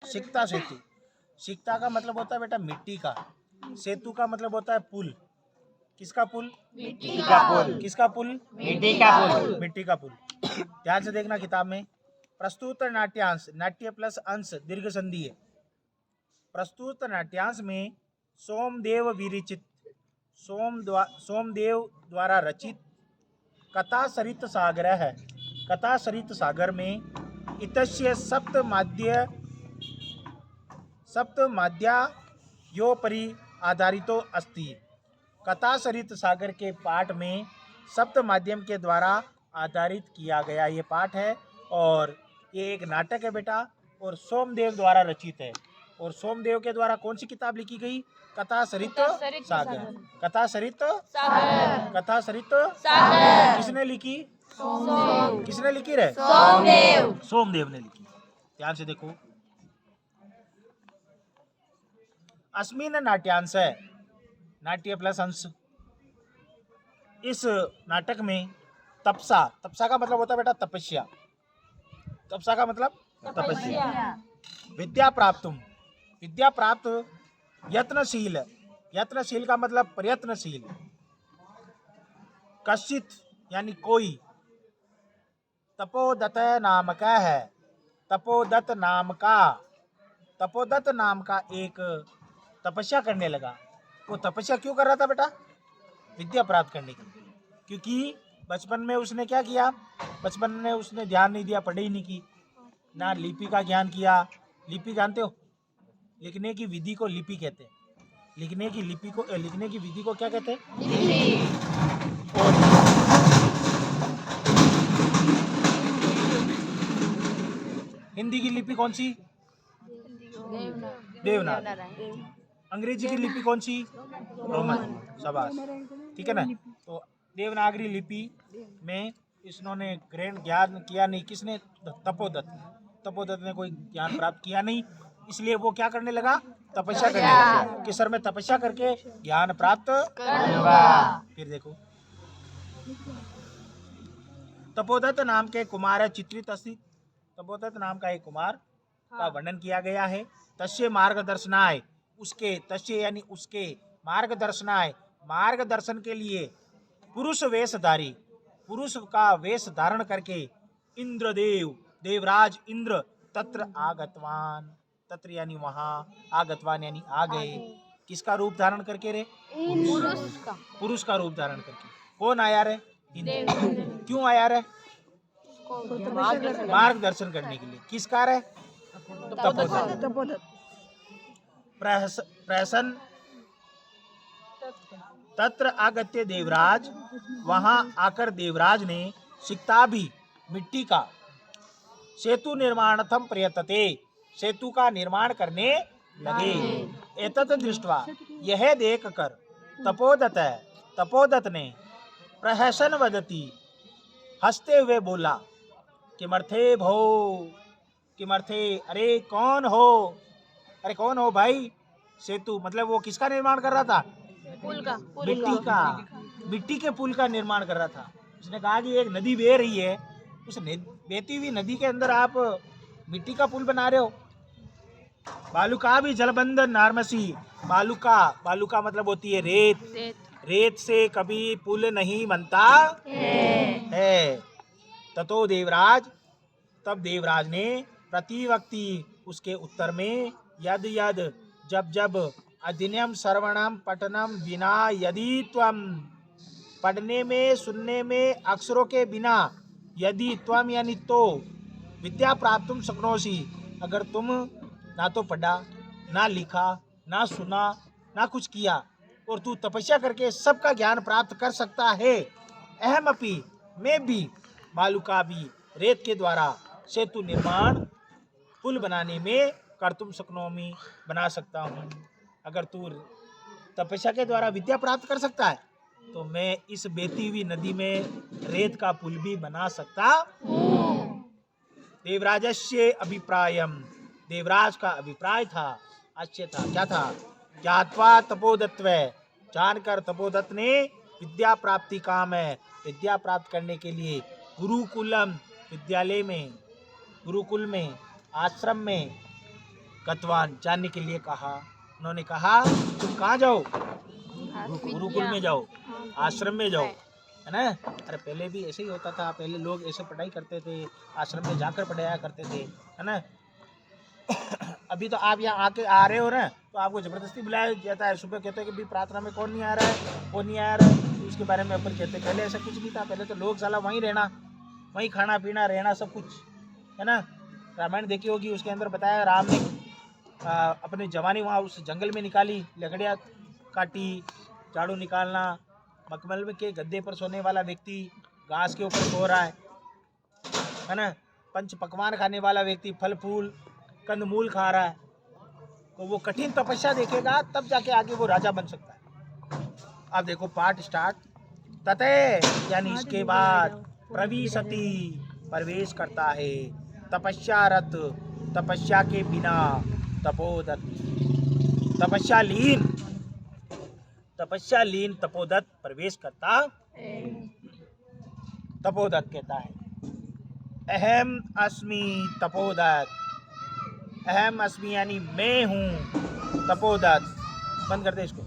सिकता सेतु। सिकता का मतलब होता है बेटा मिट्टी का, सेतु का मतलब होता है पुल। किसका पुल? मिट्टी का पुल। किसका पुल? मिट्टी का पुल। मिट्टी का पुल। ध्यान से देखना किताब में। प्रस्तुत नाट्यांश, नाट्य प्लस अंश दीर्घ संधि है। प्रस्तुत नाट्यांश में सोमदेव विरचित, सोमदेव द्वारा रचित कथा सरित सागर है। कथा सरित सागर में इतस्य सप्तमाद्यायोपरि आधारितो अस्ति। कथा सरित सागर के पाठ में सप्त माध्यम के द्वारा आधारित किया गया ये पाठ है, और ये एक नाटक है बेटा, और सोमदेव द्वारा रचित है। और सोमदेव के द्वारा कौन सी किताब लिखी गई? कथा सरित सागर। कथा सरित सागर। कथा सरित सागर किसने लिखी? किसने लिखी रे? सोमदेव। सोमदेव ने लिखी। ध्यान से देखो, अस्मिन नाट्यांश है, नाट्य प्लस अंश। इस नाटक में तपसा, तपसा का मतलब होता है बेटा तपस्या। तपसा का मतलब तपस्या। विद्या प्राप्तुम, विद्या प्राप्त यत्नशील, यत्नशील का मतलब प्रयत्नशील। कश्चित यानी कोई, तपोदत्त नाम का है, तपोदत्त नाम का, तपोदत्त नाम का एक तपस्या करने लगा। वो तपस्या क्यों कर रहा था बेटा? विद्या प्राप्त करने के लिए। क्योंकि बचपन में उसने क्या किया? बचपन में उसने ध्यान नहीं दिया, पढ़ाई नहीं की, ना लिपि का ज्ञान किया। लिपि जानते हो? लिखने की विधि को लिपि कहते हैं। लिखने की विधि को क्या कहते हैं? और हिंदी की लिपि कौन सी? देवनागरी। अंग्रेजी की लिपि कौन सी? रोमन। शाबाश, ठीक है ना। तो देवनागरी लिपि में इन्होंने ग्रहण ज्ञान किया नहीं। किसने? तपोदत्त। तपोदत्त ने कोई ज्ञान प्राप्त किया नहीं, इसलिए वो क्या करने लगा? तपस्या करने लगा कि सर मैं तपस्या करके ज्ञान प्राप्त करूंगा। फिर देखो, तपोदत्त नाम के कुमार चित्रित अस्ति। तपोदत्त नाम का एक कुमार का वर्णन किया गया है। तस्य मार्गदर्शनाय, उसके, तस्य यानी उसके, मार्गदर्शनाय, मार्गदर्शन के लिए पुरुष वेशधारी, पुरुष का वेश धारण करके इंद्रदेव, देवराज इंद्र तत्र आगतवान, तत्र यानी वहां, आगतवान यानी आ गए। किसका रूप धारण करके रे? पुरुष का रूप धारण करके। कौन आया रे? इंद्र। क्यों आया रे? मार्गदर्शन करने के लिए। किसका रे? तपोदत्त। प्रहसन तत्र आगत्य देवराज, वहां आकर देवराज ने सिकता भी, मिट्टी का, सेतु निर्माणार्थम प्रयतते, सेतु का निर्माण करने लगे। एतत् दृष्ट्वा, यह देख कर, तपोदत्त ने प्रहसन वदती, हंसते हुए बोला, किमर्थे भो, किमर्थे, अरे कौन हो, अरे कौन हो भाई? सेतु मतलब वो किसका निर्माण कर रहा था? पुल का। मिट्टी का, मिट्टी के पुल का निर्माण कर रहा था। उसने कहा कि एक नदी बह रही है, उस बहती हुई नदी के अंदर आप मिट्टी का पुल बना रहे हो। बालुका भी जलबंधन नारमसी, बालुका, बालुका मतलब होती है रेत, रेत से कभी पुल नहीं बनता है। ततो देवराज, तब देवराज ने प्रतिवक्ति, उसके उत्तर में, यद यद, जब जब, अधिनियम श्रवणम पठनम बिना, यदि त्वम, पढ़ने में सुनने में अक्षरों के बिना, यदि त्वम यानी तो, विद्या प्राप्तुम शक्नोसी, अगर तुम ना तो पढ़ा, ना लिखा, ना सुना, ना कुछ किया, और तू तपस्या करके सबका ज्ञान प्राप्त कर सकता है। अहम अपि, मैं भी, बालुका भी, रेत के द्वारा सेतु निर्माण, पुल बनाने में, कर तुम शक्नोमी, बना सकता हूँ। अगर तू तपस्या के द्वारा विद्या प्राप्त कर सकता है, तो मैं इस बहती हुई नदी में रेत का पुल भी बना सकता हूँ। देवराजस्य अभिप्रायम, देवराज का अभिप्राय था, अच्छे था, क्या था? ज्ञात्वा तपोदत्व, जानकर तपोदत्त ने विद्या प्राप्ति काम है, विद्या प्राप्त करने के लिए गुरुकुलम, विद्यालय में, गुरुकुल में, आश्रम में गतवान जानने के लिए कहा। उन्होंने कहा तुम कहाँ जाओ? गुरुकुल में जाओ, आश्रम में जाओ, है ना। अरे पहले भी ऐसे ही होता था, पहले लोग ऐसे पढ़ाई करते थे, आश्रम में जाकर पढ़ाया करते थे, है ना। अभी तो आप यहाँ आके आ रहे हो ना, तो आपको ज़बरदस्ती बुलाया जाता है। सुबह कहते हैं कि भाई प्रार्थना में कौन नहीं आ रहा है, कौन नहीं आ रहा है, तो उसके बारे में अपन कहते हैं। पहले ऐसा कुछ नहीं था, पहले तो लोग साला वहीं रहना, वहीं खाना पीना रहना सब कुछ, है ना। रामायण देखी होगी, उसके अंदर बताया राम ने अपनी जवानी वहाँ उस जंगल में निकाली, लकड़ियाँ काटी, झाड़ू निकालना, मखमल के गद्दे पर सोने वाला व्यक्ति घास के ऊपर सो रहा है ना। पंच पकवान खाने वाला व्यक्ति फल फूल कंदमूल खा रहा है। तो वो कठिन तपस्या देखेगा, तब जाके आगे वो राजा बन सकता है। अब देखो पाठ स्टार्ट। तते यानी इसके बाद प्रविशति प्रवेश करता है, तपस्यारत तपस्या के बिना, तपोदत तपस्या लीन तपोदत प्रवेश करता। तपोदत कहता है अहम अस्मि तपोदत, अहम अस्मि यानी मैं हूँ तपोदत। बंद कर दे इसको।